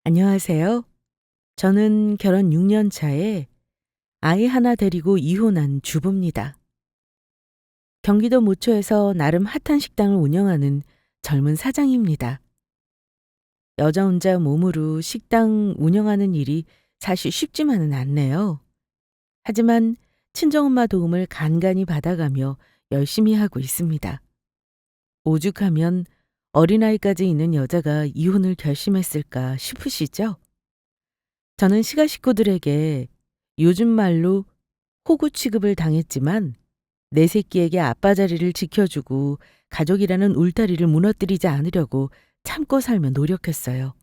안녕하세요. 저는 결혼 6년 차에 아이 하나 데리고 이혼한 주부입니다. 경기도 모초에서 나름 핫한 식당을 운영하는 젊은 사장입니다. 여자 혼자 몸으로 식당 운영하는 일이 사실 쉽지만은 않네요. 하지만 친정엄마 도움을 간간히 받아가며 열심히 하고 있습니다. 오죽하면 어린아이까지 있는 여자가 이혼을 결심했을까 싶으시죠? 저는 시가 식구들에게 요즘 말로 호구 취급을 당했지만 내 새끼에게 아빠 자리를 지켜주고 가족이라는 울타리를 무너뜨리지 않으려고 참고 살며 노력했어요.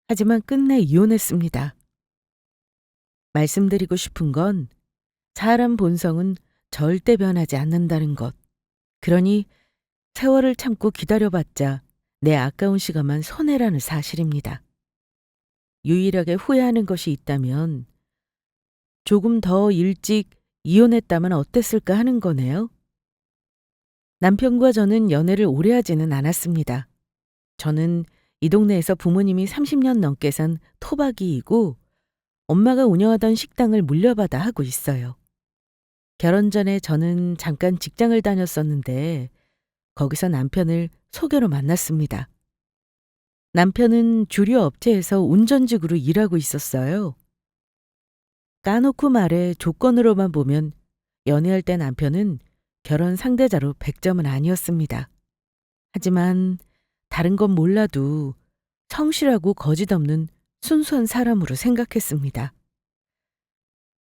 하지만 끝내 이혼했습니다. 말씀드리고 싶은 건 사람 본성은 절대 변하지 않는다는 것. 그러니 세월을 참고 기다려봤자 내 아까운 시간만 손해라는 사실입니다. 유일하게 후회하는 것이 있다면 조금 더 일찍 이혼했다면 어땠을까 하는 거네요. 남편과 저는 연애를 오래 하지는 않았습니다. 저는 이 동네에서 부모님이 30년 넘게 산 토박이이고 엄마가 운영하던 식당을 물려받아 하고 있어요. 결혼 전에 저는 잠깐 직장을 다녔었는데 거기서 남편을 소개로 만났습니다. 남편은 주류 업체에서 운전직으로 일하고 있었어요. 까놓고 말해 조건으로만 보면 연애할 때 남편은 결혼 상대자로 100점은 아니었습니다. 하지만 다른 건 몰라도 성실하고 거짓 없는 순수한 사람으로 생각했습니다.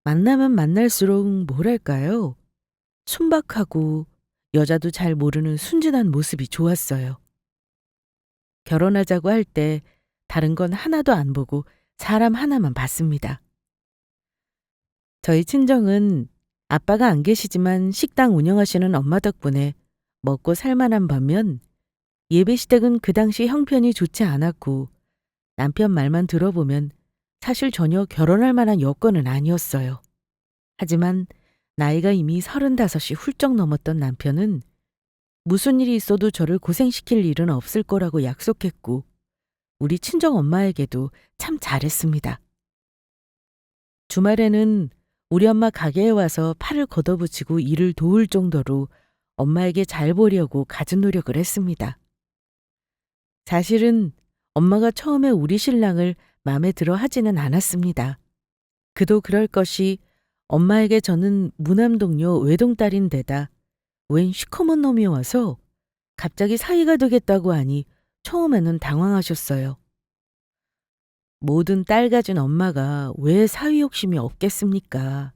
만나면 만날수록 뭐랄까요? 순박하고 여자도 잘 모르는 순진한 모습이 좋았어요. 결혼하자고 할 때 다른 건 하나도 안 보고 사람 하나만 봤습니다. 저희 친정은 아빠가 안 계시지만 식당 운영하시는 엄마 덕분에 먹고 살만한 반면 예배시댁은 그 당시 형편이 좋지 않았고 남편 말만 들어보면 사실 전혀 결혼할 만한 여건은 아니었어요. 하지만 나이가 이미 35이 훌쩍 넘었던 남편은 무슨 일이 있어도 저를 고생시킬 일은 없을 거라고 약속했고 우리 친정 엄마에게도 참 잘했습니다. 주말에는 우리 엄마 가게에 와서 팔을 걷어붙이고 일을 도울 정도로 엄마에게 잘 보려고 갖은 노력을 했습니다. 사실은 엄마가 처음에 우리 신랑을 마음에 들어 하지는 않았습니다. 그도 그럴 것이 엄마에게 저는 무남동료 외동딸인데다 웬 시커먼 놈이 와서 갑자기 사위가 되겠다고 하니 처음에는 당황하셨어요. 모든 딸 가진 엄마가 왜 사위 욕심이 없겠습니까?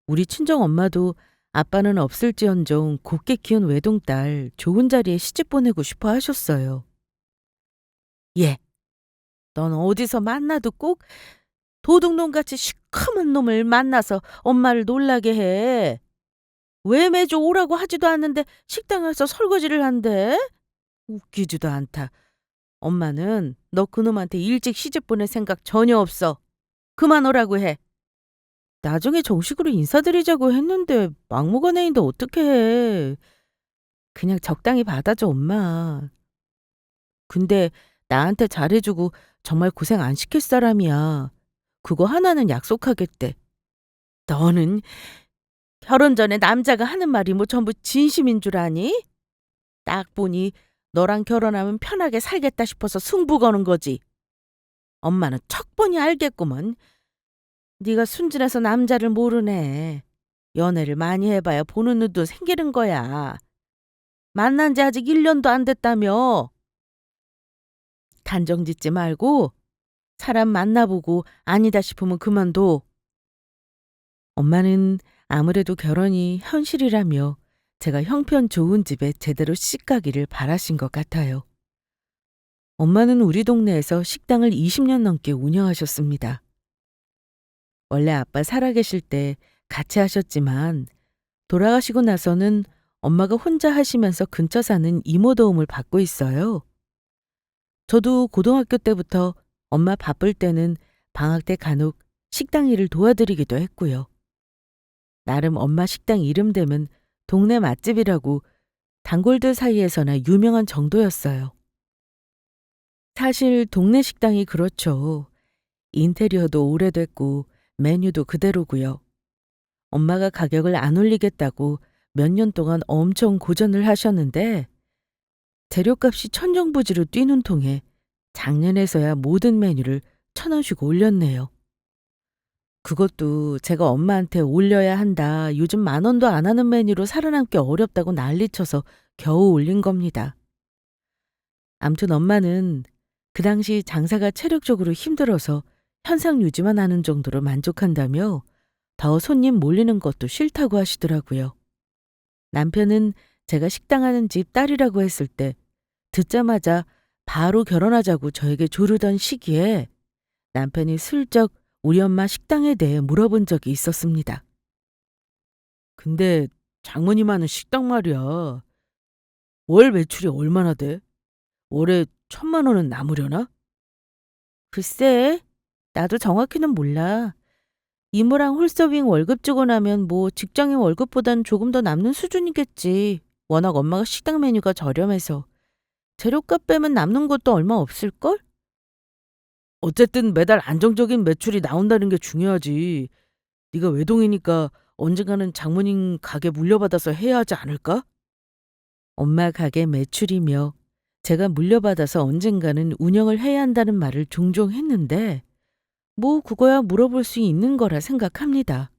우리 친정 엄마도 아빠는 없을지언정 곱게 키운 외동딸 좋은 자리에 시집 보내고 싶어 하셨어요. 예, 넌 어디서 만나도 꼭 도둑놈같이 시커먼 놈을 만나서 엄마를 놀라게 해. 왜 매주 오라고 하지도 않는데 식당에서 설거지를 한대? 웃기지도 않다. 엄마는 너 그놈한테 일찍 시집 보낼 생각 전혀 없어. 그만 오라고 해. 나중에 정식으로 인사드리자고 했는데 막무가내인데 어떻게 해. 그냥 적당히 받아줘, 엄마. 근데 나한테 잘해주고 정말 고생 안 시킬 사람이야. 그거 하나는 약속하겠대. 너는 결혼 전에 남자가 하는 말이 뭐 전부 진심인 줄 아니? 딱 보니 너랑 결혼하면 편하게 살겠다 싶어서 승부 거는 거지. 엄마는 척 보니 알겠구먼. 네가 순진해서 남자를 모르네. 연애를 많이 해봐야 보는 눈도 생기는 거야. 만난 지 아직 1년도 안 됐다며. 단정짓지 말고 사람 만나보고 아니다 싶으면 그만둬. 엄마는 아무래도 결혼이 현실이라며 제가 형편 좋은 집에 제대로 시집가기를 바라신 것 같아요. 엄마는 우리 동네에서 식당을 20년 넘게 운영하셨습니다. 원래 아빠 살아계실 때 같이 하셨지만 돌아가시고 나서는 엄마가 혼자 하시면서 근처 사는 이모 도움을 받고 있어요. 저도 고등학교 때부터 엄마 바쁠 때는 방학 때 간혹 식당 일을 도와드리기도 했고요. 나름 엄마 식당 이름 되면 동네 맛집이라고 단골들 사이에서나 유명한 정도였어요. 사실 동네 식당이 그렇죠. 인테리어도 오래됐고 메뉴도 그대로고요. 엄마가 가격을 안 올리겠다고 몇 년 동안 엄청 고전을 하셨는데 재료값이 천정부지로 뛰는 통에 작년에서야 모든 메뉴를 1,000원씩 올렸네요. 그것도 제가 엄마한테 올려야 한다. 요즘 10,000원도 안 하는 메뉴로 살아남기 어렵다고 난리쳐서 겨우 올린 겁니다. 암튼 엄마는 그 당시 장사가 체력적으로 힘들어서 현상 유지만 하는 정도로 만족한다며 더 손님 몰리는 것도 싫다고 하시더라고요. 남편은 제가 식당하는 집 딸이라고 했을 때 듣자마자 바로 결혼하자고 저에게 조르던 시기에 남편이 슬쩍 우리 엄마 식당에 대해 물어본 적이 있었습니다. 근데 장모님 하는 식당 말이야. 월 매출이 얼마나 돼? 월에 1,000만 원은 남으려나? 글쎄, 나도 정확히는 몰라. 이모랑 홀서빙 월급 주고 나면 뭐 직장인 월급보단 조금 더 남는 수준이겠지. 워낙 엄마가 식당 메뉴가 저렴해서. 재료값 빼면 남는 것도 얼마 없을걸? 어쨌든 매달 안정적인 매출이 나온다는 게 중요하지. 네가 외동이니까 언젠가는 장모님 가게 물려받아서 해야 하지 않을까? 엄마 가게 매출이며 제가 물려받아서 언젠가는 운영을 해야 한다는 말을 종종 했는데 뭐 그거야 물어볼 수 있는 거라 생각합니다.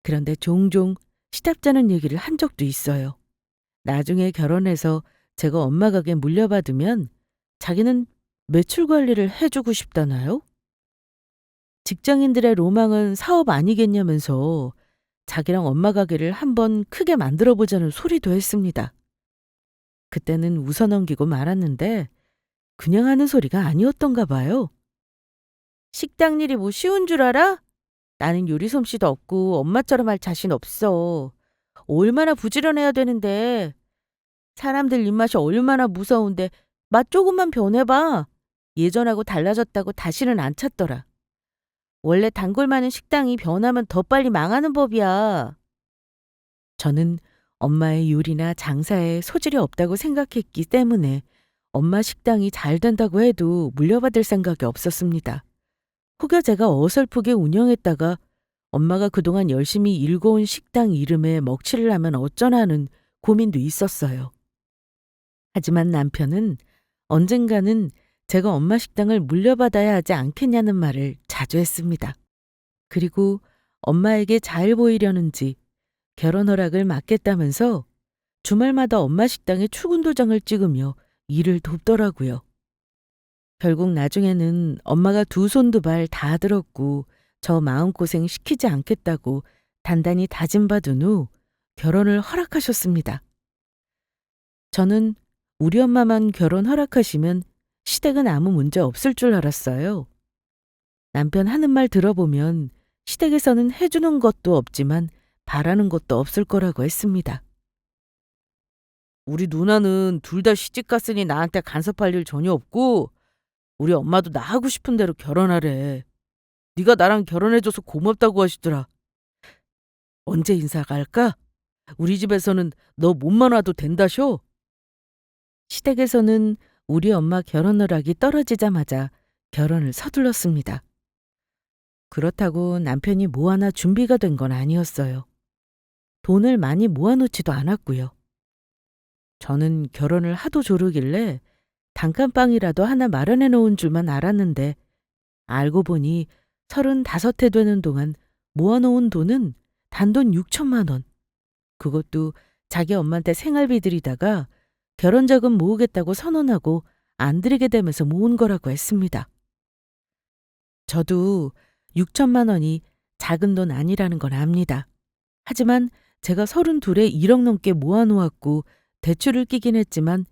그런데 종종 시답잖은 얘기를 한 적도 있어요. 나중에 결혼해서 제가 엄마 가게 물려받으면 자기는 매출 관리를 해주고 싶다나요? 직장인들의 로망은 사업 아니겠냐면서 자기랑 엄마 가게를 한번 크게 만들어 보자는 소리도 했습니다. 그때는 웃어넘기고 말았는데 그냥 하는 소리가 아니었던가 봐요. 식당 일이 뭐 쉬운 줄 알아? 나는 요리 솜씨도 없고 엄마처럼 할 자신 없어. 얼마나 부지런해야 되는데. 사람들 입맛이 얼마나 무서운데 맛 조금만 변해봐. 예전하고 달라졌다고 다시는 안 찾더라. 원래 단골 많은 식당이 변하면 더 빨리 망하는 법이야. 저는 엄마의 요리나 장사에 소질이 없다고 생각했기 때문에 엄마 식당이 잘 된다고 해도 물려받을 생각이 없었습니다. 혹여 제가 어설프게 운영했다가 엄마가 그동안 열심히 일궈온 식당 이름에 먹칠을 하면 어쩌나 하는 고민도 있었어요. 하지만 남편은 언젠가는 제가 엄마 식당을 물려받아야 하지 않겠냐는 말을 자주 했습니다. 그리고 엄마에게 잘 보이려는지 결혼 허락을 맡겠다면서 주말마다 엄마 식당에 출근 도장을 찍으며 일을 돕더라고요. 결국 나중에는 엄마가 두 손 두 발 다 들었고 저 마음고생 시키지 않겠다고 단단히 다짐받은 후 결혼을 허락하셨습니다. 저는 우리 엄마만 결혼 허락하시면 시댁은 아무 문제 없을 줄 알았어요. 남편 하는 말 들어보면 시댁에서는 해주는 것도 없지만 바라는 것도 없을 거라고 했습니다. 우리 누나는 둘 다 시집 갔으니 나한테 간섭할 일 전혀 없고 우리 엄마도 나 하고 싶은 대로 결혼하래. 네가 나랑 결혼해줘서 고맙다고 하시더라. 언제 인사 갈까? 우리 집에서는 너 몸만 와도 된다쇼? 시댁에서는 우리 엄마 결혼 허락이 떨어지자마자 결혼을 서둘렀습니다. 그렇다고 남편이 뭐 하나 준비가 된 건 아니었어요. 돈을 많이 모아놓지도 않았고요. 저는 결혼을 하도 조르길래 단칸방이라도 하나 마련해 놓은 줄만 알았는데 알고 보니 35해 되는 동안 모아놓은 돈은 단돈 6천만 원. 그것도 자기 엄마한테 생활비 들이다가 결혼자금 모으겠다고 선언하고 안 드리게 되면서 모은 거라고 했습니다. 저도 6천만 원이 작은 돈 아니라는 건 압니다. 하지만 제가 32에 1억 넘게 모아놓았고 대출을 끼긴 했지만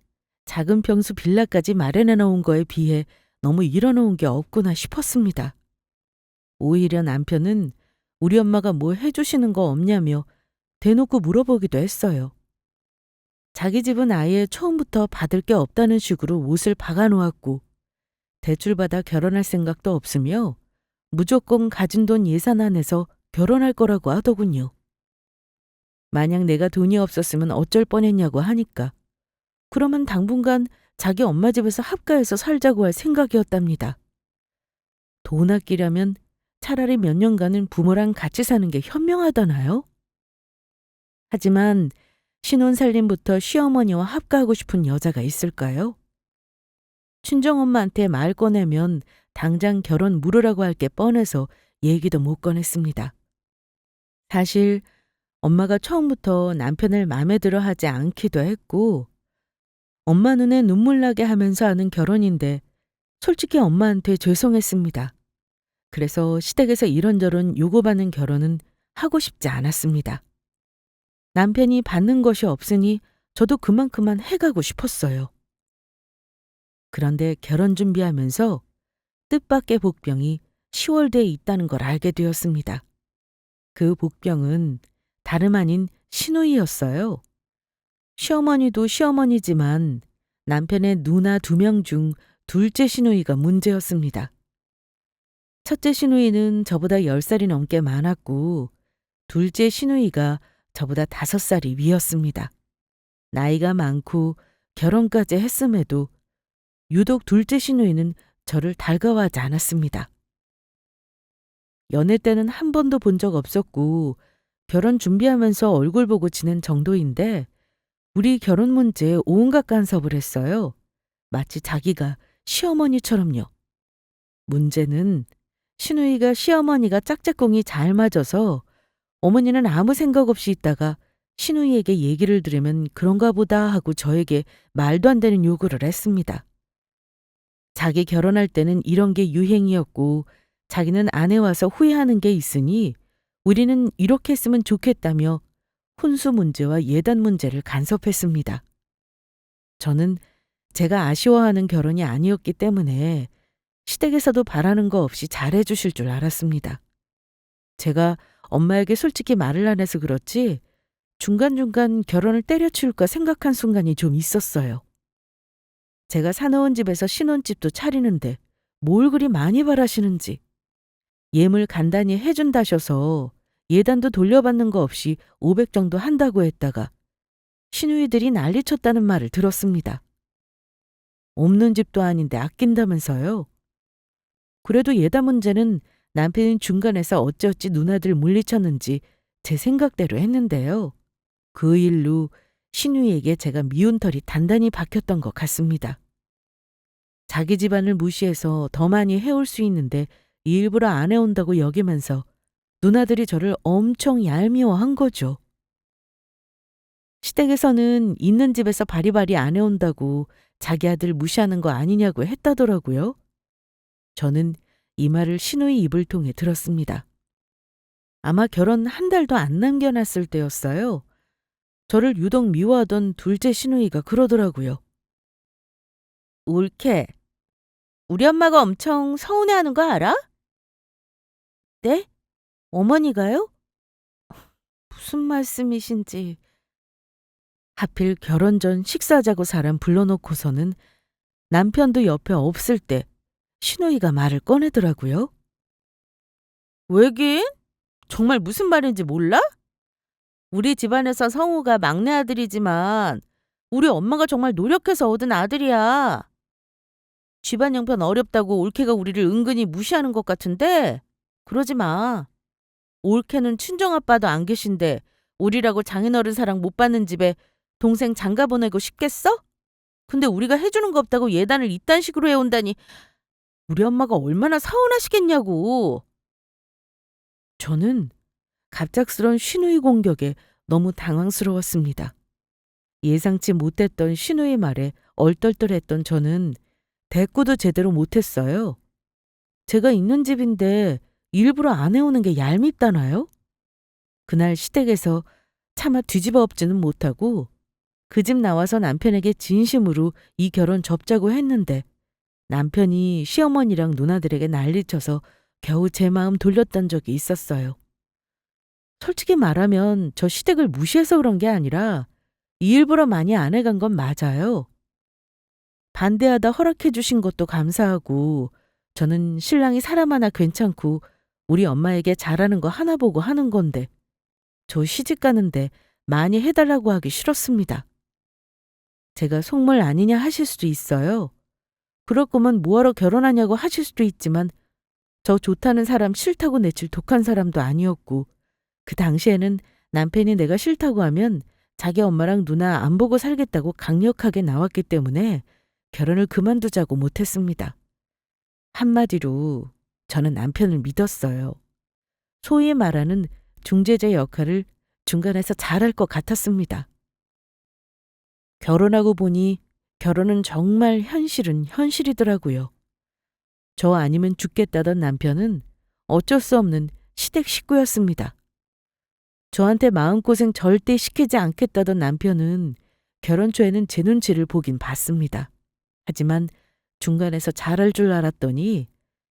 작은 평수 빌라까지 마련해 놓은 거에 비해 너무 잃어놓은 게 없구나 싶었습니다. 오히려 남편은 우리 엄마가 뭐 해주시는 거 없냐며 대놓고 물어보기도 했어요. 자기 집은 아예 처음부터 받을 게 없다는 식으로 옷을 박아놓았고 대출받아 결혼할 생각도 없으며 무조건 가진 돈 예산 안에서 결혼할 거라고 하더군요. 만약 내가 돈이 없었으면 어쩔 뻔했냐고 하니까 그러면 당분간 자기 엄마 집에서 합가해서 살자고 할 생각이었답니다. 돈 아끼려면 차라리 몇 년간은 부모랑 같이 사는 게 현명하다나요? 하지만 신혼살림부터 시어머니와 합가하고 싶은 여자가 있을까요? 친정엄마한테 말 꺼내면 당장 결혼 물으라고 할 게 뻔해서 얘기도 못 꺼냈습니다. 사실 엄마가 처음부터 남편을 마음에 들어 하지 않기도 했고, 엄마 눈에 눈물 나게 하면서 하는 결혼인데 솔직히 엄마한테 죄송했습니다. 그래서 시댁에서 이런저런 요구받는 결혼은 하고 싶지 않았습니다. 남편이 받는 것이 없으니 저도 그만큼만 해가고 싶었어요. 그런데 결혼 준비하면서 뜻밖의 복병이 10월대에 있다는 걸 알게 되었습니다. 그 복병은 다름 아닌 시누이였어요. 시어머니도 시어머니지만 남편의 누나 2명 중 둘째 시누이가 문제였습니다. 첫째 시누이는 저보다 10살이 넘게 많았고 둘째 시누이가 저보다 5살이 위였습니다. 나이가 많고 결혼까지 했음에도 유독 둘째 시누이는 저를 달가워하지 않았습니다. 연애 때는 한 번도 본 적 없었고 결혼 준비하면서 얼굴 보고 지낸 정도인데 우리 결혼 문제에 온갖 간섭을 했어요. 마치 자기가 시어머니처럼요. 문제는 시누이가 시어머니가 짝짝꿍이 잘 맞아서 어머니는 아무 생각 없이 있다가 시누이에게 얘기를 들으면 그런가 보다 하고 저에게 말도 안 되는 요구를 했습니다. 자기 결혼할 때는 이런 게 유행이었고 자기는 아내 와서 후회하는 게 있으니 우리는 이렇게 했으면 좋겠다며 혼수 문제와 예단 문제를 간섭했습니다. 저는 제가 아쉬워하는 결혼이 아니었기 때문에 시댁에서도 바라는 거 없이 잘해 주실 줄 알았습니다. 제가 엄마에게 솔직히 말을 안 해서 그렇지 중간중간 결혼을 때려치울까 생각한 순간이 좀 있었어요. 제가 사놓은 집에서 신혼집도 차리는데 뭘 그리 많이 바라시는지. 예물 간단히 해준다셔서 예단도 돌려받는 거 없이 500 정도 한다고 했다가 시누이들이 난리쳤다는 말을 들었습니다. 없는 집도 아닌데 아낀다면서요. 그래도 예단 문제는 남편이 중간에서 어찌어찌 누나들 물리쳤는지 제 생각대로 했는데요. 그 일로 시누이에게 제가 미운 털이 단단히 박혔던 것 같습니다. 자기 집안을 무시해서 더 많이 해올 수 있는데 일부러 안 해온다고 여기면서 누나들이 저를 엄청 얄미워한 거죠. 시댁에서는 있는 집에서 바리바리 안 해온다고 자기 아들 무시하는 거 아니냐고 했다더라고요. 저는 이 말을 시누이 입을 통해 들었습니다. 아마 결혼 한 달도 안 남겨놨을 때였어요. 저를 유독 미워하던 둘째 시누이가 그러더라고요. 올케, 우리 엄마가 엄청 서운해하는 거 알아? 네? 어머니가요? 무슨 말씀이신지. 하필 결혼 전 식사하자고 사람 불러놓고서는 남편도 옆에 없을 때 시누이가 말을 꺼내더라고요. 왜긴? 정말 무슨 말인지 몰라? 우리 집안에서 성우가 막내 아들이지만 우리 엄마가 정말 노력해서 얻은 아들이야. 집안 형편 어렵다고 올케가 우리를 은근히 무시하는 것 같은데 그러지 마. 올케는 친정아빠도 안 계신데 우리라고 장인어른 사랑 못 받는 집에 동생 장가 보내고 싶겠어? 근데 우리가 해주는 거 없다고 예단을 이딴 식으로 해온다니 우리 엄마가 얼마나 서운하시겠냐고. 저는 갑작스런 시누이 공격에 너무 당황스러웠습니다. 예상치 못했던 시누이 말에 얼떨떨했던 저는 대꾸도 제대로 못했어요. 제가 있는 집인데 일부러 안 해오는 게 얄밉다나요? 그날 시댁에서 차마 뒤집어 엎지는 못하고 그 집 나와서 남편에게 진심으로 이 결혼 접자고 했는데 남편이 시어머니랑 누나들에게 난리쳐서 겨우 제 마음 돌렸던 적이 있었어요. 솔직히 말하면 저 시댁을 무시해서 그런 게 아니라 일부러 많이 안 해간 건 맞아요. 반대하다 허락해 주신 것도 감사하고 저는 신랑이 사람 하나 괜찮고 우리 엄마에게 잘하는 거 하나 보고 하는 건데 저 시집 가는데 많이 해달라고 하기 싫었습니다. 제가 속물 아니냐 하실 수도 있어요. 그럴 거면 뭐하러 결혼하냐고 하실 수도 있지만 저 좋다는 사람 싫다고 내칠 독한 사람도 아니었고 그 당시에는 남편이 내가 싫다고 하면 자기 엄마랑 누나 안 보고 살겠다고 강력하게 나왔기 때문에 결혼을 그만두자고 못했습니다. 한마디로 저는 남편을 믿었어요. 소위 말하는 중재자 역할을 중간에서 잘할 것 같았습니다. 결혼하고 보니 결혼은 정말 현실은 현실이더라고요. 저 아니면 죽겠다던 남편은 어쩔 수 없는 시댁 식구였습니다. 저한테 마음고생 절대 시키지 않겠다던 남편은 결혼 초에는 제 눈치를 보긴 봤습니다. 하지만 중간에서 잘할 줄 알았더니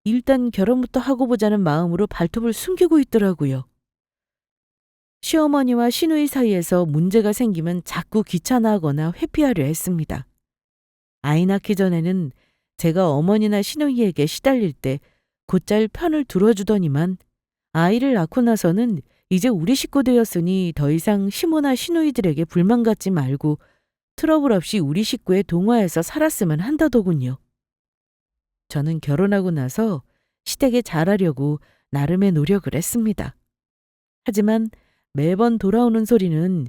일단 결혼부터 하고 보자는 마음으로 발톱을 숨기고 있더라고요. 시어머니와 시누이 사이에서 문제가 생기면 자꾸 귀찮아하거나 회피하려 했습니다. 아이 낳기 전에는 제가 어머니나 시누이에게 시달릴 때 곧잘 편을 들어주더니만 아이를 낳고 나서는 이제 우리 식구 되었으니 더 이상 시모나 시누이들에게 불만 갖지 말고 트러블 없이 우리 식구에 동화해서 살았으면 한다더군요. 저는 결혼하고 나서 시댁에 잘하려고 나름의 노력을 했습니다. 하지만 매번 돌아오는 소리는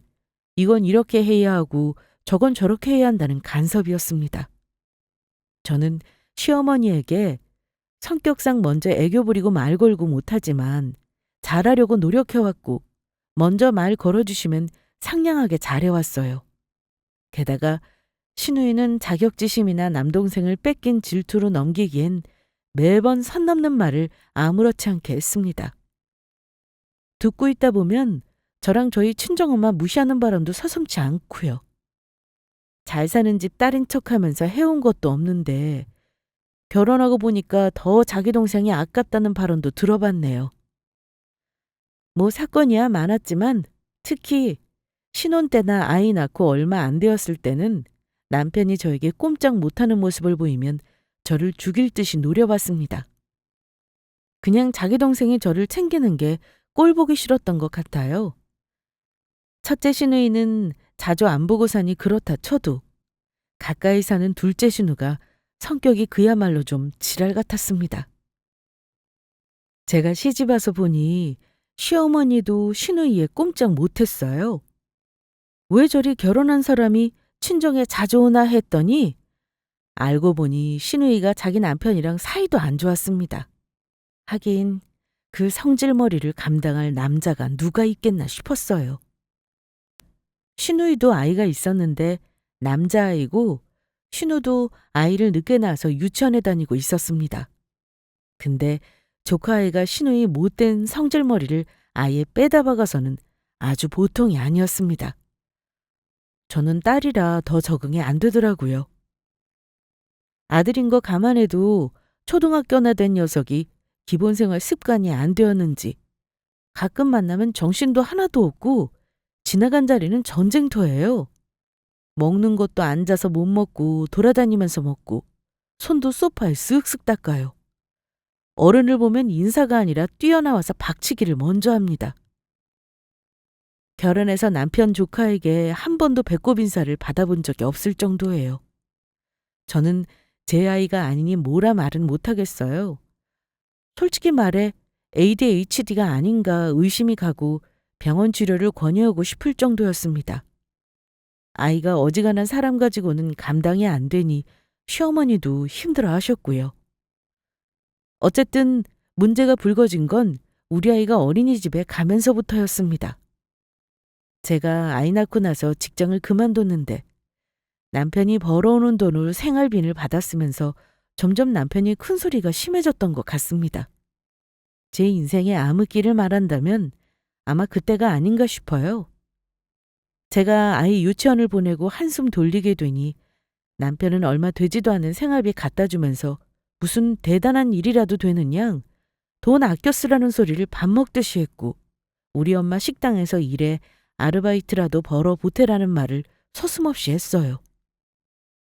이건 이렇게 해야 하고 저건 저렇게 해야 한다는 간섭이었습니다. 저는 시어머니에게 성격상 먼저 애교 부리고 말 걸고 못하지만 잘하려고 노력해왔고 먼저 말 걸어주시면 상냥하게 잘해왔어요. 게다가 시누이는 자격지심이나 남동생을 뺏긴 질투로 넘기기엔 매번 선 넘는 말을 아무렇지 않게 했습니다. 듣고 있다 보면 저랑 저희 친정엄마 무시하는 바람도 서슴지 않고요. 잘 사는 집 딸인 척하면서 해온 것도 없는데 결혼하고 보니까 더 자기 동생이 아깝다는 발언도 들어봤네요. 뭐 사건이야 많았지만 특히 신혼 때나 아이 낳고 얼마 안 되었을 때는 남편이 저에게 꼼짝 못하는 모습을 보이면 저를 죽일 듯이 노려봤습니다. 그냥 자기 동생이 저를 챙기는 게 꼴 보기 싫었던 것 같아요. 첫째 시누이는 자주 안 보고 사니 그렇다 쳐도 가까이 사는 둘째 시누가 성격이 그야말로 좀 지랄 같았습니다. 제가 시집 와서 보니 시어머니도 시누이에 꼼짝 못했어요. 왜 저리 결혼한 사람이 친정에 자주 오나 했더니 알고 보니 시누이가 자기 남편이랑 사이도 안 좋았습니다. 하긴 그 성질머리를 감당할 남자가 누가 있겠나 싶었어요. 시누이도 아이가 있었는데 남자아이고 신우도 아이를 늦게 낳아서 유치원에 다니고 있었습니다. 근데 조카아이가 시누이 못된 성질머리를 아예 빼다 박아서는 아주 보통이 아니었습니다. 저는 딸이라 더 적응이 안 되더라고요. 아들인 거 감안해도 초등학교나 된 녀석이 기본생활 습관이 안 되었는지 가끔 만나면 정신도 하나도 없고 지나간 자리는 전쟁터예요. 먹는 것도 앉아서 못 먹고 돌아다니면서 먹고 손도 소파에 쓱쓱 닦아요. 어른을 보면 인사가 아니라 뛰어나와서 박치기를 먼저 합니다. 결혼해서 남편 조카에게 한 번도 배꼽 인사를 받아본 적이 없을 정도예요. 저는 제 아이가 아니니 뭐라 말은 못하겠어요. 솔직히 말해 ADHD가 아닌가 의심이 가고 병원 치료를 권유하고 싶을 정도였습니다. 아이가 어지간한 사람 가지고는 감당이 안 되니 시어머니도 힘들어 하셨고요. 어쨌든 문제가 불거진 건 우리 아이가 어린이집에 가면서부터였습니다. 제가 아이 낳고 나서 직장을 그만뒀는데 남편이 벌어오는 돈으로 생활비를 받았으면서 점점 남편이 큰소리가 심해졌던 것 같습니다. 제 인생의 암흑기를 말한다면 아마 그때가 아닌가 싶어요. 제가 아이 유치원을 보내고 한숨 돌리게 되니 남편은 얼마 되지도 않은 생활비 갖다 주면서 무슨 대단한 일이라도 되는 양 돈 아껴 쓰라는 소리를 밥 먹듯이 했고 우리 엄마 식당에서 일해 아르바이트라도 벌어 보태라는 말을 서슴없이 했어요.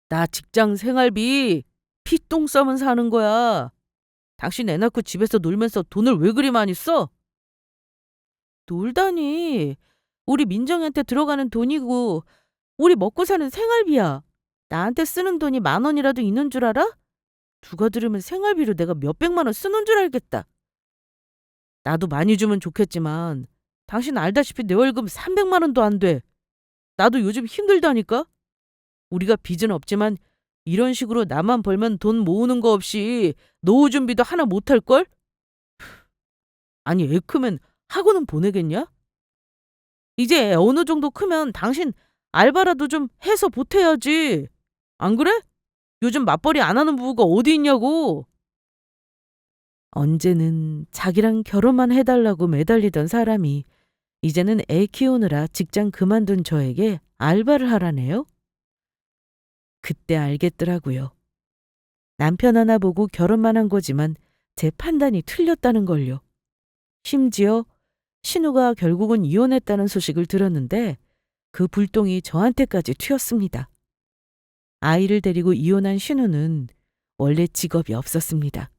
나 직장 생활비 피똥 싸면 사는 거야. 당신 애 낳고 집에서 놀면서 돈을 왜 그리 많이 써? 놀다니. 우리 민정이한테 들어가는 돈이고 우리 먹고 사는 생활비야. 나한테 쓰는 돈이 10,000원이라도 있는 줄 알아? 누가 들으면 생활비로 내가 몇백만 원 쓰는 줄 알겠다. 나도 많이 주면 좋겠지만 당신 알다시피 내 월급 300만 원도 안 돼. 나도 요즘 힘들다니까? 우리가 빚은 없지만 이런 식으로 나만 벌면 돈 모으는 거 없이 노후 준비도 하나 못 할걸? 아니, 애 크면 학원은 보내겠냐? 이제 애 어느 정도 크면 당신 알바라도 좀 해서 보태야지. 안 그래? 요즘 맞벌이 안 하는 부부가 어디 있냐고. 언제는 자기랑 결혼만 해달라고 매달리던 사람이 이제는 애 키우느라 직장 그만둔 저에게 알바를 하라네요? 그때 알겠더라고요. 남편 하나 보고 결혼만 한 거지만 제 판단이 틀렸다는 걸요. 심지어 신우가 결국은 이혼했다는 소식을 들었는데 그 불똥이 저한테까지 튀었습니다. 아이를 데리고 이혼한 신우는 원래 직업이 없었습니다.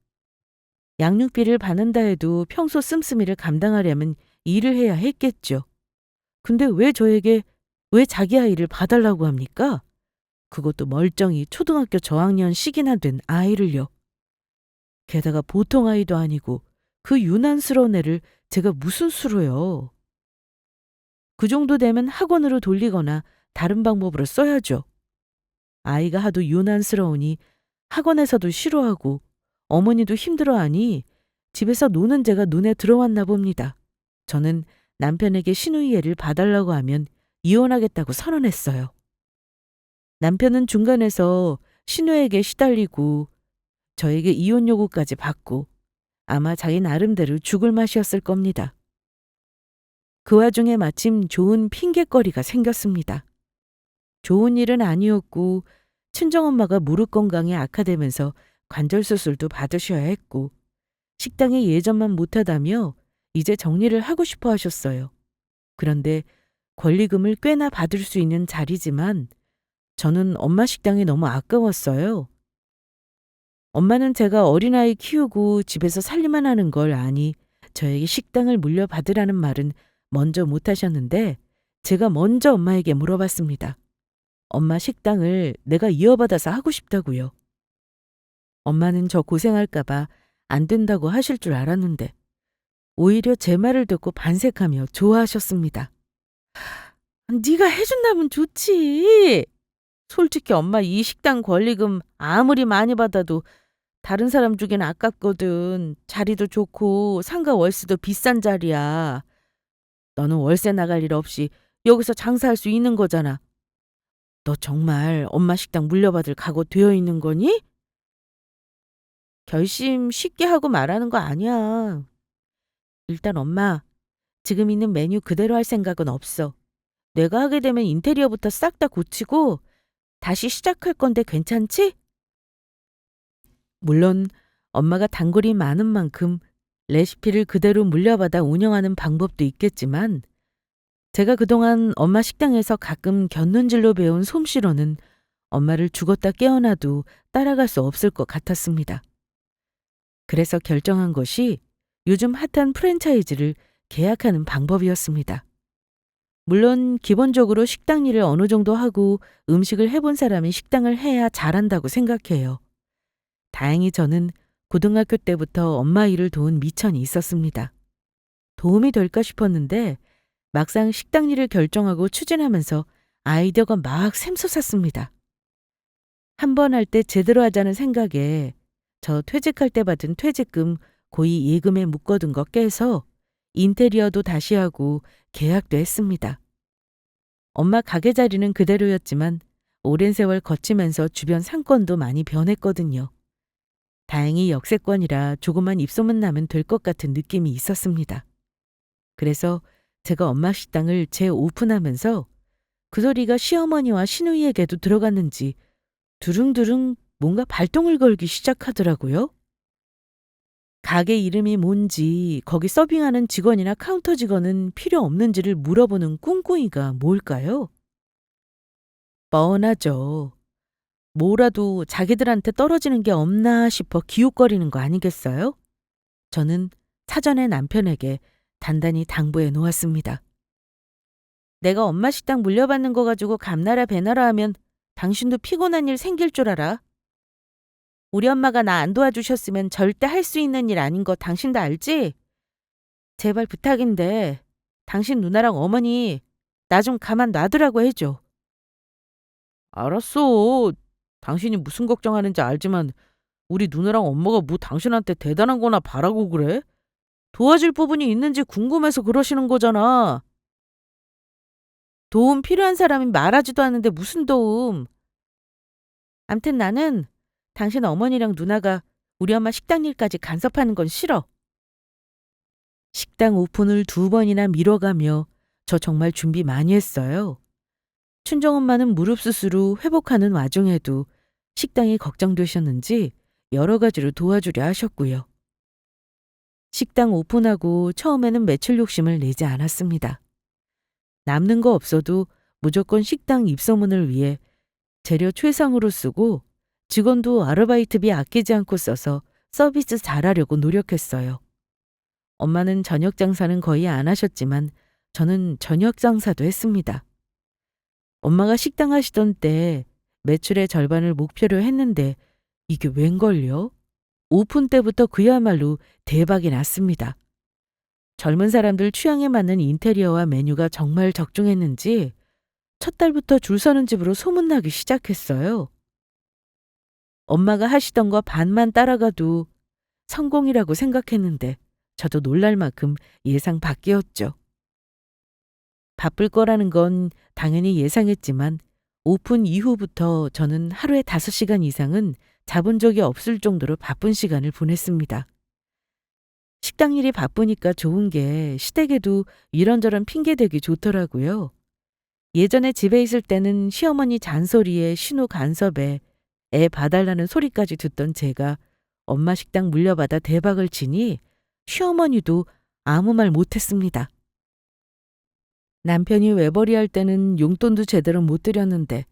양육비를 받는다 해도 평소 씀씀이를 감당하려면 일을 해야 했겠죠. 근데 왜 자기 아이를 봐달라고 합니까? 그것도 멀쩡히 초등학교 저학년 시기나 된 아이를요. 게다가 보통 아이도 아니고 그 유난스러운 애를 제가 무슨 수로요. 그 정도 되면 학원으로 돌리거나 다른 방법으로 써야죠. 아이가 하도 유난스러우니 학원에서도 싫어하고 어머니도 힘들어하니 집에서 노는 제가 눈에 들어왔나 봅니다. 저는 남편에게 시누이애를 봐달라고 하면 이혼하겠다고 선언했어요. 남편은 중간에서 신우에게 시달리고 저에게 이혼 요구까지 받고 아마 자기 나름대로 죽을 맛이었을 겁니다. 그 와중에 마침 좋은 핑곗거리가 생겼습니다. 좋은 일은 아니었고 친정엄마가 무릎 건강이 악화되면서 관절 수술도 받으셔야 했고 식당에 예전만 못하다며 이제 정리를 하고 싶어 하셨어요. 그런데 권리금을 꽤나 받을 수 있는 자리지만 저는 엄마 식당이 너무 아까웠어요. 엄마는 제가 어린아이 키우고 집에서 살림만 하는 걸 아니 저에게 식당을 물려받으라는 말은 먼저 못하셨는데 제가 먼저 엄마에게 물어봤습니다. 엄마 식당을 내가 이어받아서 하고 싶다고요. 엄마는 저 고생할까봐 안 된다고 하실 줄 알았는데 오히려 제 말을 듣고 반색하며 좋아하셨습니다. 네가 해준다면 좋지. 솔직히 엄마 이 식당 권리금 아무리 많이 받아도 다른 사람 주긴 아깝거든. 자리도 좋고 상가 월세도 비싼 자리야. 너는 월세 나갈 일 없이 여기서 장사할 수 있는 거잖아. 너 정말 엄마 식당 물려받을 각오 되어 있는 거니? 결심 쉽게 하고 말하는 거 아니야. 일단 엄마, 지금 있는 메뉴 그대로 할 생각은 없어. 내가 하게 되면 인테리어부터 싹 다 고치고 다시 시작할 건데 괜찮지? 물론 엄마가 단골이 많은 만큼 레시피를 그대로 물려받아 운영하는 방법도 있겠지만 제가 그동안 엄마 식당에서 가끔 곁눈질로 배운 솜씨로는 엄마를 죽었다 깨어나도 따라갈 수 없을 것 같았습니다. 그래서 결정한 것이 요즘 핫한 프랜차이즈를 계약하는 방법이었습니다. 물론 기본적으로 식당 일을 어느 정도 하고 음식을 해본 사람이 식당을 해야 잘한다고 생각해요. 다행히 저는 고등학교 때부터 엄마 일을 도운 미천이 있었습니다. 도움이 될까 싶었는데 막상 식당 일을 결정하고 추진하면서 아이디어가 막 샘솟았습니다. 한 번 할 때 제대로 하자는 생각에 저 퇴직할 때 받은 퇴직금 고이 예금에 묶어둔 거 깨서 인테리어도 다시 하고 계약도 했습니다. 엄마 가게 자리는 그대로였지만 오랜 세월 거치면서 주변 상권도 많이 변했거든요. 다행히 역세권이라 조그만 입소문 나면 될 것 같은 느낌이 있었습니다. 그래서 제가 엄마 식당을 재오픈하면서 그 소리가 시어머니와 시누이에게도 들어갔는지 두릉두릉 뭔가 발동을 걸기 시작하더라고요. 가게 이름이 뭔지 거기 서빙하는 직원이나 카운터 직원은 필요 없는지를 물어보는 꿍꿍이가 뭘까요? 뻔하죠. 뭐라도 자기들한테 떨어지는 게 없나 싶어 기웃거리는 거 아니겠어요? 저는 사전에 남편에게 단단히 당부해 놓았습니다. 내가 엄마 식당 물려받는 거 가지고 감나라 배나라 하면 당신도 피곤한 일 생길 줄 알아? 우리 엄마가 나 안 도와주셨으면 절대 할 수 있는 일 아닌 거 당신도 알지? 제발 부탁인데 당신 누나랑 어머니 나 좀 가만 놔두라고 해줘. 알았어. 당신이 무슨 걱정하는지 알지만 우리 누나랑 엄마가 뭐 당신한테 대단한 거나 바라고 그래? 도와줄 부분이 있는지 궁금해서 그러시는 거잖아. 도움 필요한 사람이 말하지도 않는데 무슨 도움? 암튼 나는 당신 어머니랑 누나가 우리 엄마 식당 일까지 간섭하는 건 싫어. 식당 오픈을 2번이나 미뤄가며 저 정말 준비 많이 했어요. 친정엄마는 무릎 수술 후 회복하는 와중에도 식당이 걱정되셨는지 여러 가지로 도와주려 하셨고요. 식당 오픈하고 처음에는 매출 욕심을 내지 않았습니다. 남는 거 없어도 무조건 식당 입소문을 위해 재료 최상으로 쓰고 직원도 아르바이트비 아끼지 않고 써서 서비스 잘하려고 노력했어요. 엄마는 저녁 장사는 거의 안 하셨지만 저는 저녁 장사도 했습니다. 엄마가 식당 하시던 때 매출의 절반을 목표로 했는데 이게 웬걸요? 오픈 때부터 그야말로 대박이 났습니다. 젊은 사람들 취향에 맞는 인테리어와 메뉴가 정말 적중했는지 첫 달부터 줄 서는 집으로 소문나기 시작했어요. 엄마가 하시던 거 반만 따라가도 성공이라고 생각했는데 저도 놀랄 만큼 예상 밖이었죠. 바쁠 거라는 건 당연히 예상했지만 오픈 이후부터 저는 하루에 5시간 이상은 자본 적이 없을 정도로 바쁜 시간을 보냈습니다. 식당 일이 바쁘니까 좋은 게 시댁에도 이런저런 핑계대기 좋더라고요. 예전에 집에 있을 때는 시어머니 잔소리에 신우 간섭에 애 봐달라는 소리까지 듣던 제가 엄마 식당 물려받아 대박을 치니 시어머니도 아무 말 못했습니다. 남편이 외벌이 할 때는 용돈도 제대로 못 드렸는데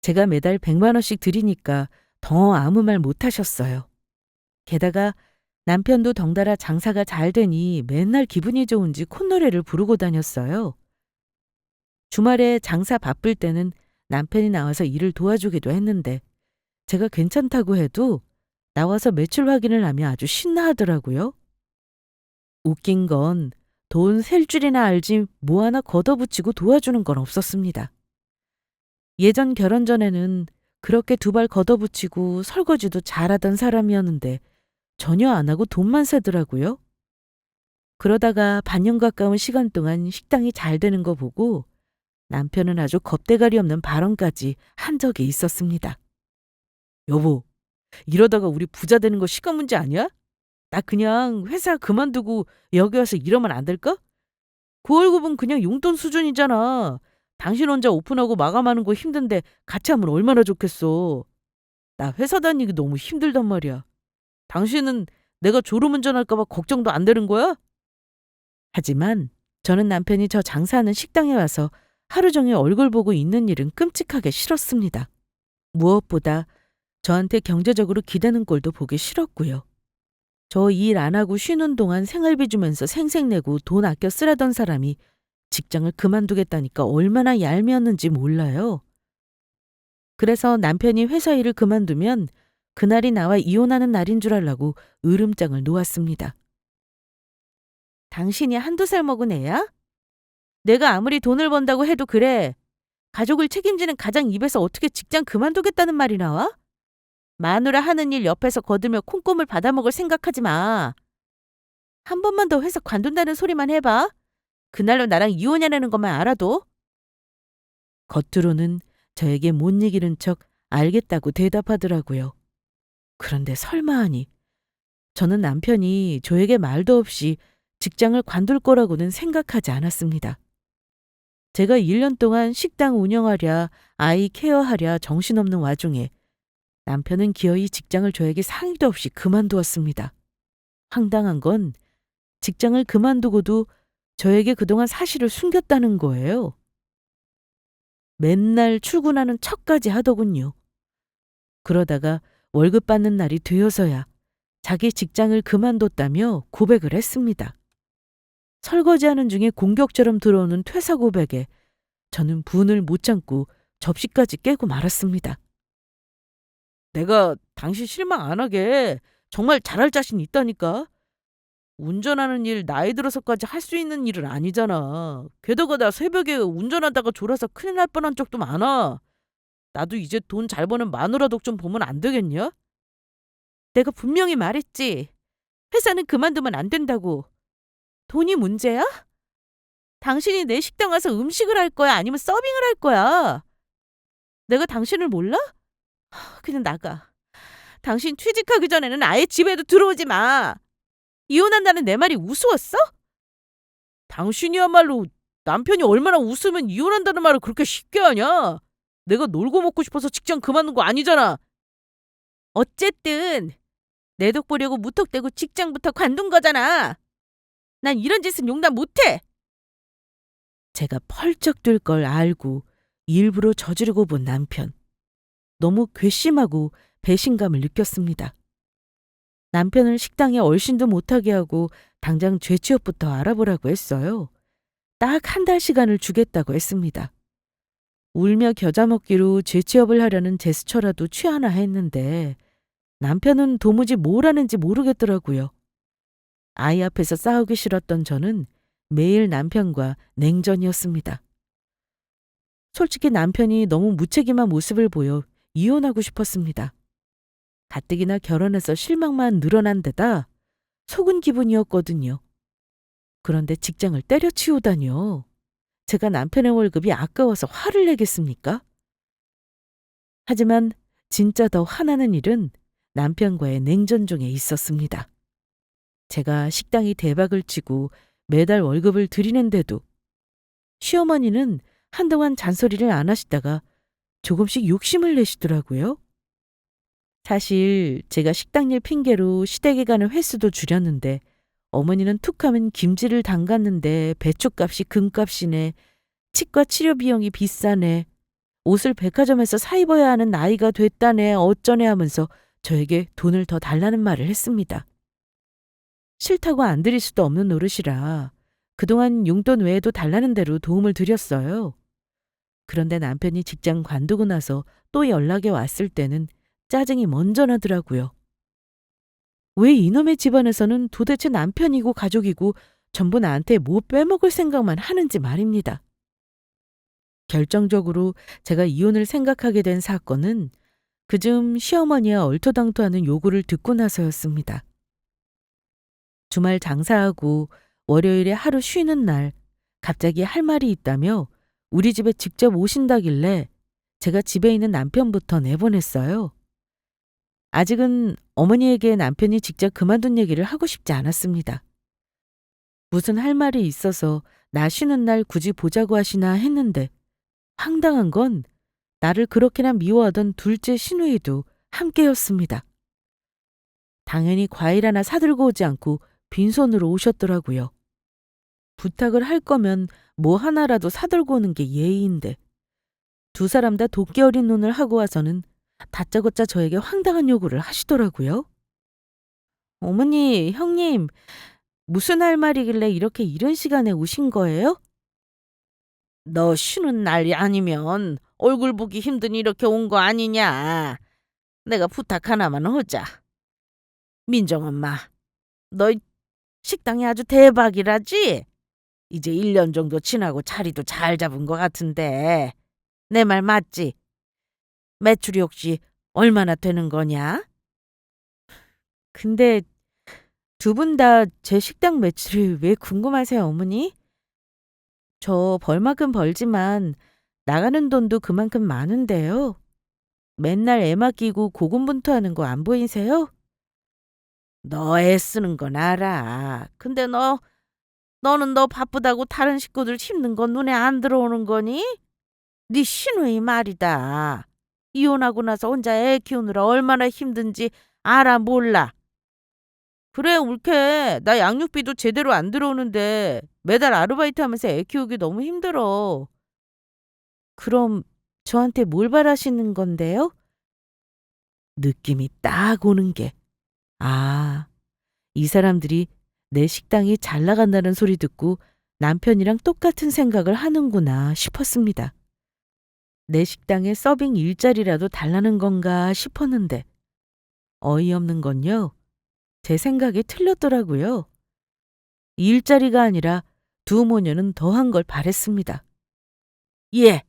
제가 매달 100만 원씩 드리니까 더 아무 말 못하셨어요. 게다가 남편도 덩달아 장사가 잘 되니 맨날 기분이 좋은지 콧노래를 부르고 다녔어요. 주말에 장사 바쁠 때는 남편이 나와서 일을 도와주기도 했는데 제가 괜찮다고 해도 나와서 매출 확인을 하며 아주 신나하더라고요. 웃긴 건 돈 셀 줄이나 알지 뭐 하나 걷어붙이고 도와주는 건 없었습니다. 예전 결혼 전에는 그렇게 2발 걷어붙이고 설거지도 잘하던 사람이었는데 전혀 안 하고 돈만 세더라고요. 그러다가 반년 가까운 시간 동안 식당이 잘 되는 거 보고 남편은 아주 겁대가리 없는 발언까지 한 적이 있었습니다. 여보, 이러다가 우리 부자 되는 거 시간 문제 아니야? 나 그냥 회사 그만두고 여기 와서 이러면 안 될까? 그 월급은 그냥 용돈 수준이잖아. 당신 혼자 오픈하고 마감하는 거 힘든데 같이 하면 얼마나 좋겠어. 나 회사 다니기 너무 힘들단 말이야. 당신은 내가 졸음운전할까 봐 걱정도 안 되는 거야? 하지만 저는 남편이 저 장사하는 식당에 와서 하루 종일 얼굴 보고 있는 일은 끔찍하게 싫었습니다. 무엇보다 저한테 경제적으로 기대는 꼴도 보기 싫었고요. 저 일 안 하고 쉬는 동안 생활비 주면서 생색내고 돈 아껴 쓰라던 사람이 직장을 그만두겠다니까 얼마나 얄미웠는지 몰라요. 그래서 남편이 회사 일을 그만두면 그날이 나와 이혼하는 날인 줄 알라고 으름장을 놓았습니다. 당신이 한두 살 먹은 애야? 내가 아무리 돈을 번다고 해도 그래. 가족을 책임지는 가장 입에서 어떻게 직장 그만두겠다는 말이 나와? 마누라 하는 일 옆에서 거들며 콩고물 받아먹을 생각하지 마. 한 번만 더 회사 관둔다는 소리만 해봐. 그날로 나랑 이혼이라는 것만 알아도. 겉으로는 저에게 못 이기는 척 알겠다고 대답하더라고요. 그런데 설마 하니 저는 남편이 저에게 말도 없이 직장을 관둘 거라고는 생각하지 않았습니다. 제가 1년 동안 식당 운영하랴 아이 케어하랴 정신없는 와중에 남편은 기어이 직장을 저에게 상의도 없이 그만두었습니다. 황당한 건 직장을 그만두고도 저에게 그동안 사실을 숨겼다는 거예요. 맨날 출근하는 척까지 하더군요. 그러다가 월급 받는 날이 되어서야 자기 직장을 그만뒀다며 고백을 했습니다. 설거지하는 중에 공격처럼 들어오는 퇴사 고백에 저는 분을 못 참고 접시까지 깨고 말았습니다. 내가 당신 실망 안 하게 정말 잘할 자신 있다니까. 운전하는 일 나이 들어서까지 할 수 있는 일은 아니잖아. 게다가 나 새벽에 운전하다가 졸아서 큰일 날 뻔한 적도 많아. 나도 이제 돈 잘 버는 마누라도 좀 보면 안 되겠냐? 내가 분명히 말했지. 회사는 그만두면 안 된다고. 돈이 문제야? 당신이 내 식당 와서 음식을 할 거야? 아니면 서빙을 할 거야? 내가 당신을 몰라? 그냥 나가. 당신 취직하기 전에는 아예 집에도 들어오지 마. 이혼한다는 내 말이 우스웠어? 당신이야말로 남편이 얼마나 웃으면 이혼한다는 말을 그렇게 쉽게 하냐? 내가 놀고 먹고 싶어서 직장 그만둔 거 아니잖아. 어쨌든 내 덕 보려고 무턱대고 직장부터 관둔 거잖아. 난 이런 짓은 용납 못해. 제가 펄쩍 뛸 걸 알고 일부러 저지르고 본 남편. 너무 괘씸하고 배신감을 느꼈습니다. 남편을 식당에 얼씬도 못하게 하고 당장 죄취업부터 알아보라고 했어요. 딱 한 달 시간을 주겠다고 했습니다. 울며 겨자 먹기로 죄취업을 하려는 제스처라도 취하나 했는데 남편은 도무지 뭘 하는지 모르겠더라고요. 아이 앞에서 싸우기 싫었던 저는 매일 남편과 냉전이었습니다. 솔직히 남편이 너무 무책임한 모습을 보여 이혼하고 싶었습니다. 가뜩이나 결혼해서 실망만 늘어난 데다 속은 기분이었거든요. 그런데 직장을 때려치우다니요. 제가 남편의 월급이 아까워서 화를 내겠습니까? 하지만 진짜 더 화나는 일은 남편과의 냉전 중에 있었습니다. 제가 식당이 대박을 치고 매달 월급을 드리는데도 시어머니는 한동안 잔소리를 안 하시다가 조금씩 욕심을 내시더라고요. 사실 제가 식당 일 핑계로 시댁에 가는 횟수도 줄였는데 어머니는 툭하면 김치를 담갔는데 배추값이 금값이네, 치과 치료 비용이 비싸네, 옷을 백화점에서 사 입어야 하는 나이가 됐다네 어쩌네 하면서 저에게 돈을 더 달라는 말을 했습니다. 싫다고 안 드릴 수도 없는 노릇이라 그동안 용돈 외에도 달라는 대로 도움을 드렸어요. 그런데 남편이 직장 관두고 나서 또 연락이 왔을 때는 짜증이 먼저 나더라고요. 왜 이놈의 집안에서는 도대체 남편이고 가족이고 전부 나한테 뭐 빼먹을 생각만 하는지 말입니다. 결정적으로 제가 이혼을 생각하게 된 사건은 그즘 시어머니와 얼토당토하는 요구를 듣고 나서였습니다. 주말 장사하고 월요일에 하루 쉬는 날 갑자기 할 말이 있다며 우리 집에 직접 오신다길래 제가 집에 있는 남편부터 내보냈어요. 아직은 어머니에게 남편이 직접 그만둔 얘기를 하고 싶지 않았습니다. 무슨 할 말이 있어서 나 쉬는 날 굳이 보자고 하시나 했는데 황당한 건 나를 그렇게나 미워하던 둘째 시누이도 함께였습니다. 당연히 과일 하나 사들고 오지 않고 빈손으로 오셨더라고요. 부탁을 할 거면 뭐 하나라도 사들고 오는 게 예의인데 두 사람 다 도끼 어린 눈을 하고 와서는 다짜고짜 저에게 황당한 요구를 하시더라고요. 어머니, 형님, 무슨 할 말이길래 이렇게 이른 시간에 오신 거예요? 너 쉬는 날이 아니면 얼굴 보기 힘드니 이렇게 온 거 아니냐. 내가 부탁 하나만 하자. 민정엄마, 너 식당이 아주 대박이라지? 이제 1년 정도 지나고 자리도 잘 잡은 것 같은데 내 말 맞지? 매출이 혹시 얼마나 되는 거냐? 근데 두 분 다 제 식당 매출이 왜 궁금하세요, 어머니? 저 벌만큼 벌지만 나가는 돈도 그만큼 많은데요. 맨날 애 맡기고 고군분투하는 거 안 보이세요? 너 애쓰는 건 알아. 근데 너는 너 바쁘다고 다른 식구들 힘든 건 눈에 안 들어오는 거니? 네 시누이 말이다. 이혼하고 나서 혼자 애 키우느라 얼마나 힘든지 알아 몰라. 그래 옳게 나 양육비도 제대로 안 들어오는데 매달 아르바이트 하면서 애 키우기 너무 힘들어. 그럼 저한테 뭘 바라시는 건데요? 느낌이 딱 오는 게 아, 이 사람들이 내 식당이 잘 나간다는 소리 듣고 남편이랑 똑같은 생각을 하는구나 싶었습니다. 내 식당에 서빙 일자리라도 달라는 건가 싶었는데 어이없는 건요. 제 생각이 틀렸더라고요. 일자리가 아니라 두 모녀는 더한 걸 바랬습니다. 예,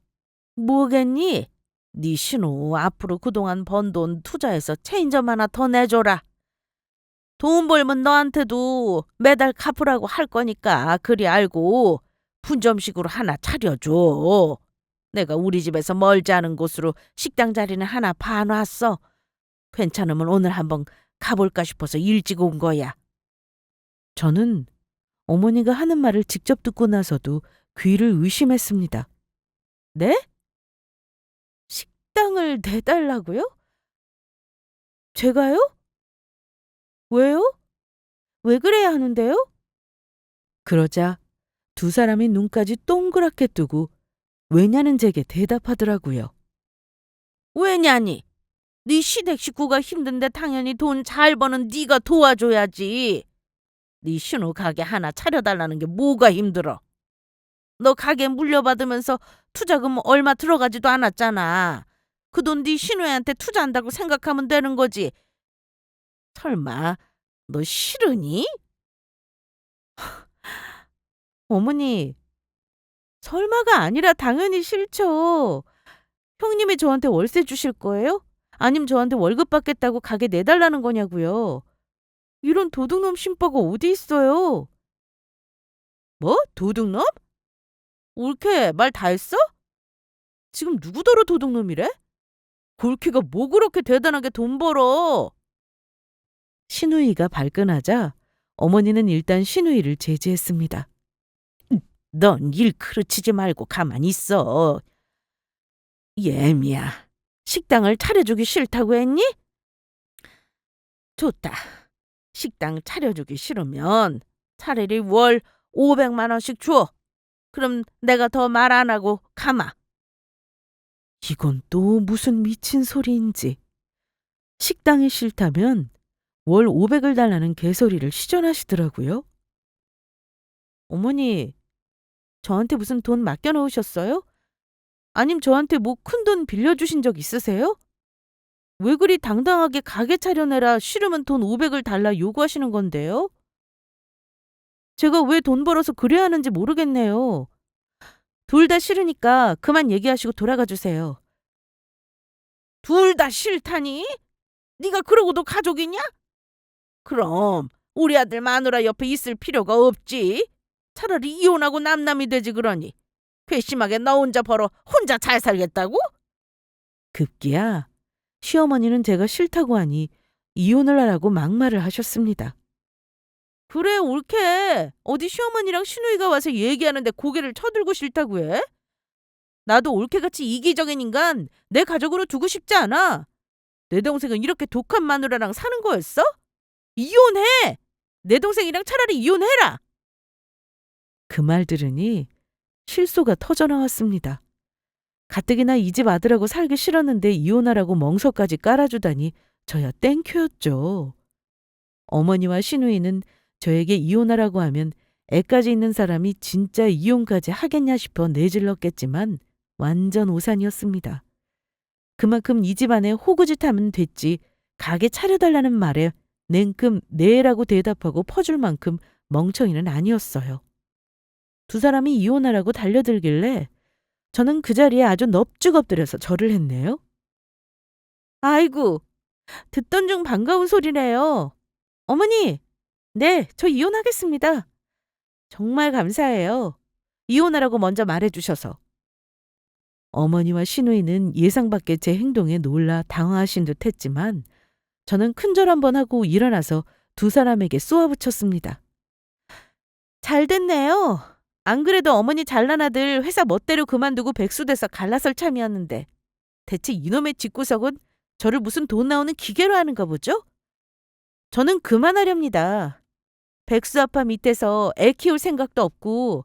뭐겠니? 네 신우 앞으로 그동안 번 돈 투자해서 체인점 하나 더 내줘라. 돈 벌면 너한테도 매달 갚으라고 할 거니까 그리 알고 분점식으로 하나 차려줘. 내가 우리 집에서 멀지 않은 곳으로 식당 자리는 하나 봐놨어. 괜찮으면 오늘 한번 가볼까 싶어서 일찍 온 거야. 저는 어머니가 하는 말을 직접 듣고 나서도 귀를 의심했습니다. 네? 식당을 내달라고요? 제가요? 왜요? 왜 그래야 하는데요? 그러자 두 사람이 눈까지 동그랗게 뜨고 왜냐는 제게 대답하더라고요. 왜냐니? 네 시댁 식구가 힘든데 당연히 돈 잘 버는 네가 도와줘야지. 네 신우 가게 하나 차려달라는 게 뭐가 힘들어? 너 가게 물려받으면서 투자금 얼마 들어가지도 않았잖아. 그 돈 네 신우한테 투자한다고 생각하면 되는 거지. 설마 너 싫으니? 어머니, 설마가 아니라 당연히 싫죠. 형님이 저한테 월세 주실 거예요? 아님 저한테 월급 받겠다고 가게 내달라는 거냐고요. 이런 도둑놈 신바가 어디 있어요? 뭐? 도둑놈? 옳게 말 다 했어? 지금 누구더러 도둑놈이래? 골키가 뭐 그렇게 대단하게 돈 벌어? 신우이가 발끈하자 어머니는 일단 신우이를 제지했습니다. 넌 일 그르치지 말고 가만히 있어. 예미야, 식당을 차려주기 싫다고 했니? 좋다. 식당 차려주기 싫으면 차라리 월 500만 원씩 줘. 그럼 내가 더 말 안 하고 가마. 이건 또 무슨 미친 소리인지. 식당이 싫다면 월 500을 달라는 개소리를 시전하시더라고요. 어머니, 저한테 무슨 돈 맡겨놓으셨어요? 아님 저한테 뭐 큰 돈 빌려주신 적 있으세요? 왜 그리 당당하게 가게 차려내라 싫으면 돈 500을 달라 요구하시는 건데요? 제가 왜 돈 벌어서 그래야 하는지 모르겠네요. 둘 다 싫으니까 그만 얘기하시고 돌아가 주세요. 둘 다 싫다니? 네가 그러고도 가족이냐? 그럼 우리 아들 마누라 옆에 있을 필요가 없지. 차라리 이혼하고 남남이 되지 그러니. 괘씸하게 너 혼자 벌어 혼자 잘 살겠다고? 급기야 시어머니는 제가 싫다고 하니 이혼을 하라고 막말을 하셨습니다. 그래 옳게. 어디 시어머니랑 시누이가 와서 얘기하는데 고개를 쳐들고 싫다고 해? 나도 옳게같이 이기적인 인간 내 가족으로 두고 싶지 않아. 내 동생은 이렇게 독한 마누라랑 사는 거였어? 이혼해! 내 동생이랑 차라리 이혼해라! 그 말 들으니 실소가 터져나왔습니다. 가뜩이나 이 집 아들하고 살기 싫었는데 이혼하라고 멍석까지 깔아주다니 저야 땡큐였죠. 어머니와 시누이는 저에게 이혼하라고 하면 애까지 있는 사람이 진짜 이혼까지 하겠냐 싶어 내질렀겠지만 완전 오산이었습니다. 그만큼 이 집안에 호구짓하면 됐지 가게 차려달라는 말에 냉큼 네라고 대답하고 퍼줄 만큼 멍청이는 아니었어요. 두 사람이 이혼하라고 달려들길래 저는 그 자리에 아주 넙죽 엎드려서 절을 했네요. 아이고, 듣던 중 반가운 소리네요. 어머니, 네, 저 이혼하겠습니다. 정말 감사해요. 이혼하라고 먼저 말해주셔서. 어머니와 시누이는 예상 밖의 제 행동에 놀라 당황하신 듯 했지만 저는 큰절 한번 하고 일어나서 두 사람에게 쏘아붙였습니다. 잘 됐네요. 안 그래도 어머니 잘난 아들 회사 멋대로 그만두고 백수돼서 갈라설 참이었는데 대체 이놈의 집구석은 저를 무슨 돈 나오는 기계로 하는가 보죠? 저는 그만하렵니다. 백수 아빠 밑에서 애 키울 생각도 없고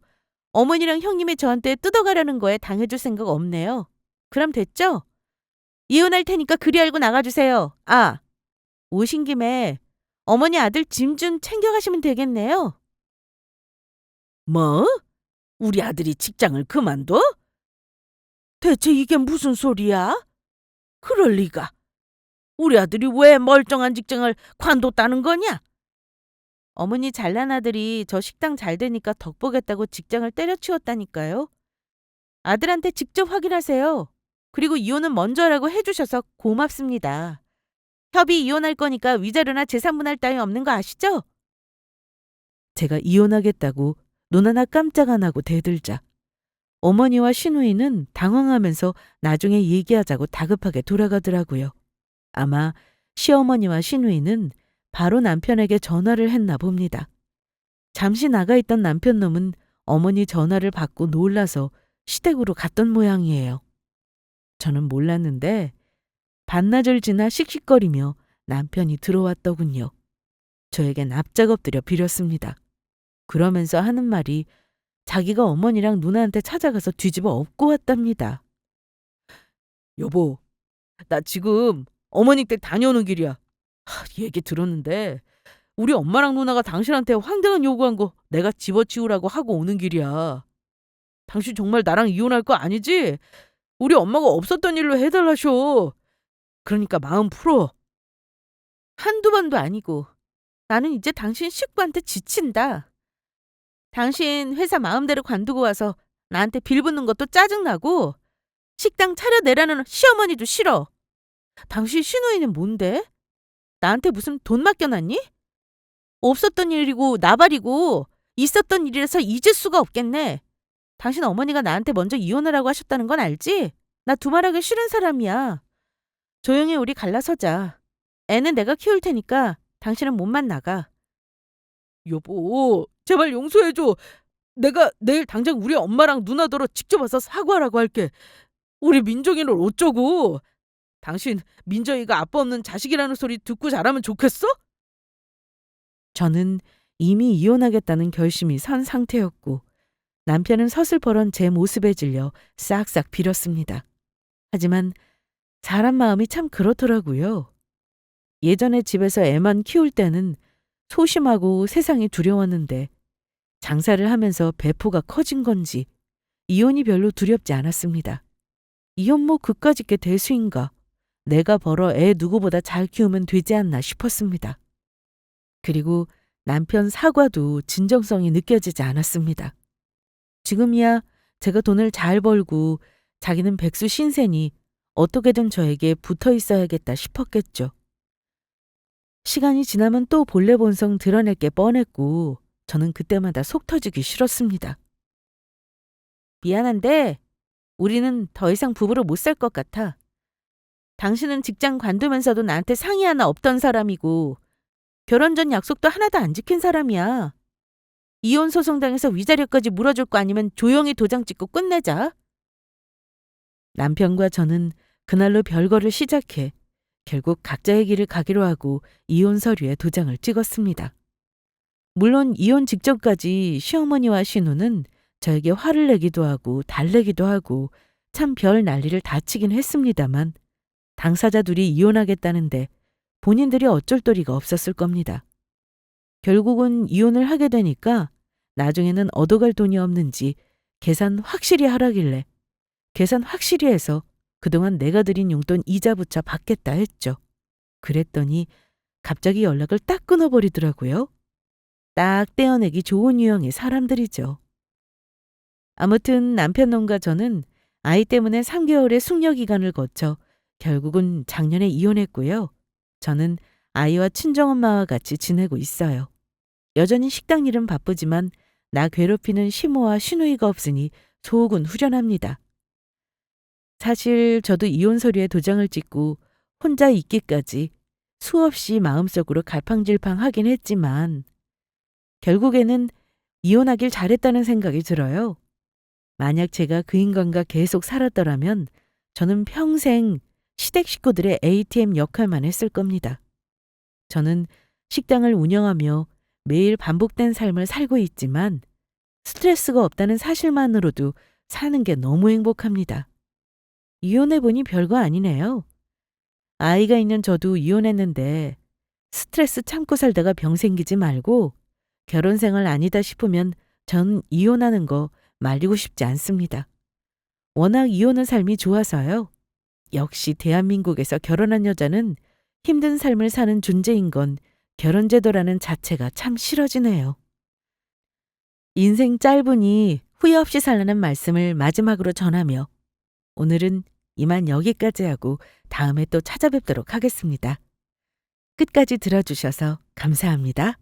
어머니랑 형님이 저한테 뜯어가려는 거에 당해줄 생각 없네요. 그럼 됐죠? 이혼할 테니까 그리 알고 나가주세요. 아, 오신 김에 어머니 아들 짐 좀 챙겨가시면 되겠네요. 뭐? 우리 아들이 직장을 그만둬? 대체 이게 무슨 소리야? 그럴 리가. 우리 아들이 왜 멀쩡한 직장을 관뒀다는 거냐? 어머니 잘난 아들이 저 식당 잘 되니까 덕보겠다고 직장을 때려치웠다니까요. 아들한테 직접 확인하세요. 그리고 이혼은 먼저 하라고 해주셔서 고맙습니다. 협의 이혼할 거니까 위자료나 재산분할 따위 없는 거 아시죠? 제가 이혼하겠다고 눈 하나 깜짝 안 하고 대들자 어머니와 시누이는 당황하면서 나중에 얘기하자고 다급하게 돌아가더라고요. 아마 시어머니와 시누이는 바로 남편에게 전화를 했나 봅니다. 잠시 나가 있던 남편놈은 어머니 전화를 받고 놀라서 시댁으로 갔던 모양이에요. 저는 몰랐는데 반나절 지나 씩씩거리며 남편이 들어왔더군요. 저에겐 납작 엎드려 빌었습니다. 그러면서 하는 말이 자기가 어머니랑 누나한테 찾아가서 뒤집어 엎고 왔답니다. 여보, 나 지금 어머니 댁 다녀오는 길이야. 얘기 들었는데 우리 엄마랑 누나가 당신한테 황당한 요구한 거 내가 집어치우라고 하고 오는 길이야. 당신 정말 나랑 이혼할 거 아니지? 우리 엄마가 없었던 일로 해달라셔. 그러니까 마음 풀어. 한두 번도 아니고 나는 이제 당신 식구한테 지친다. 당신 회사 마음대로 관두고 와서 나한테 빌붙는 것도 짜증나고 식당 차려내라는 시어머니도 싫어. 당신 시누이는 뭔데? 나한테 무슨 돈 맡겨놨니? 없었던 일이고 나발이고 있었던 일이라서 잊을 수가 없겠네. 당신 어머니가 나한테 먼저 이혼하라고 하셨다는 건 알지? 나 두말하기 싫은 사람이야. 조용히 우리 갈라서자. 애는 내가 키울 테니까 당신은 몸만 나가. 여보, 제발 용서해줘. 내가 내일 당장 우리 엄마랑 누나더러 직접 와서 사과하라고 할게. 우리 민정이를 어쩌고. 당신 민정이가 아빠 없는 자식이라는 소리 듣고 자라면 좋겠어? 저는 이미 이혼하겠다는 결심이 선 상태였고 남편은 서슬퍼런 제 모습에 질려 싹싹 빌었습니다. 하지만 사람 마음이 참 그렇더라고요. 예전에 집에서 애만 키울 때는 소심하고 세상이 두려웠는데 장사를 하면서 배포가 커진 건지 이혼이 별로 두렵지 않았습니다. 이혼 뭐 그까짓 게 대수인가. 내가 벌어 애 누구보다 잘 키우면 되지 않나 싶었습니다. 그리고 남편 사과도 진정성이 느껴지지 않았습니다. 지금이야 제가 돈을 잘 벌고 자기는 백수 신세니 어떻게든 저에게 붙어 있어야겠다 싶었겠죠. 시간이 지나면 또 본래 본성 드러낼 게 뻔했고 저는 그때마다 속 터지기 싫었습니다. 미안한데 우리는 더 이상 부부로 못 살 것 같아. 당신은 직장 관두면서도 나한테 상의 하나 없던 사람이고 결혼 전 약속도 하나도 안 지킨 사람이야. 이혼 소송 당해서 위자료까지 물어줄 거 아니면 조용히 도장 찍고 끝내자. 남편과 저는 그날로 별거를 시작해 결국 각자의 길을 가기로 하고 이혼 서류에 도장을 찍었습니다. 물론 이혼 직전까지 시어머니와 시누는 저에게 화를 내기도 하고 달래기도 하고 참 별 난리를 다 치긴 했습니다만 당사자 둘이 이혼하겠다는데 본인들이 어쩔 도리가 없었을 겁니다. 결국은 이혼을 하게 되니까 나중에는 얻어갈 돈이 없는지 계산 확실히 하라길래 계산 확실히 해서 그동안 내가 드린 용돈 이자 붙여 받겠다 했죠. 그랬더니 갑자기 연락을 딱 끊어버리더라고요. 딱 떼어내기 좋은 유형의 사람들이죠. 아무튼 남편놈과 저는 아이 때문에 3개월의 숙려 기간을 거쳐 결국은 작년에 이혼했고요. 저는 아이와 친정엄마와 같이 지내고 있어요. 여전히 식당 일은 바쁘지만 나 괴롭히는 시모와 시누이가 없으니 속은 후련합니다. 사실 저도 이혼 서류에 도장을 찍고 혼자 있기까지 수없이 마음속으로 갈팡질팡하긴 했지만 결국에는 이혼하길 잘했다는 생각이 들어요. 만약 제가 그 인간과 계속 살았더라면 저는 평생 시댁 식구들의 ATM 역할만 했을 겁니다. 저는 식당을 운영하며 매일 반복된 삶을 살고 있지만 스트레스가 없다는 사실만으로도 사는 게 너무 행복합니다. 이혼해보니 별거 아니네요. 아이가 있는 저도 이혼했는데 스트레스 참고 살다가 병 생기지 말고 결혼 생활 아니다 싶으면 전 이혼하는 거 말리고 싶지 않습니다. 워낙 이혼한 삶이 좋아서요. 역시 대한민국에서 결혼한 여자는 힘든 삶을 사는 존재인 건 결혼제도라는 자체가 참 싫어지네요. 인생 짧으니 후회 없이 살라는 말씀을 마지막으로 전하며 오늘은 이만 여기까지 하고 다음에 또 찾아뵙도록 하겠습니다. 끝까지 들어주셔서 감사합니다.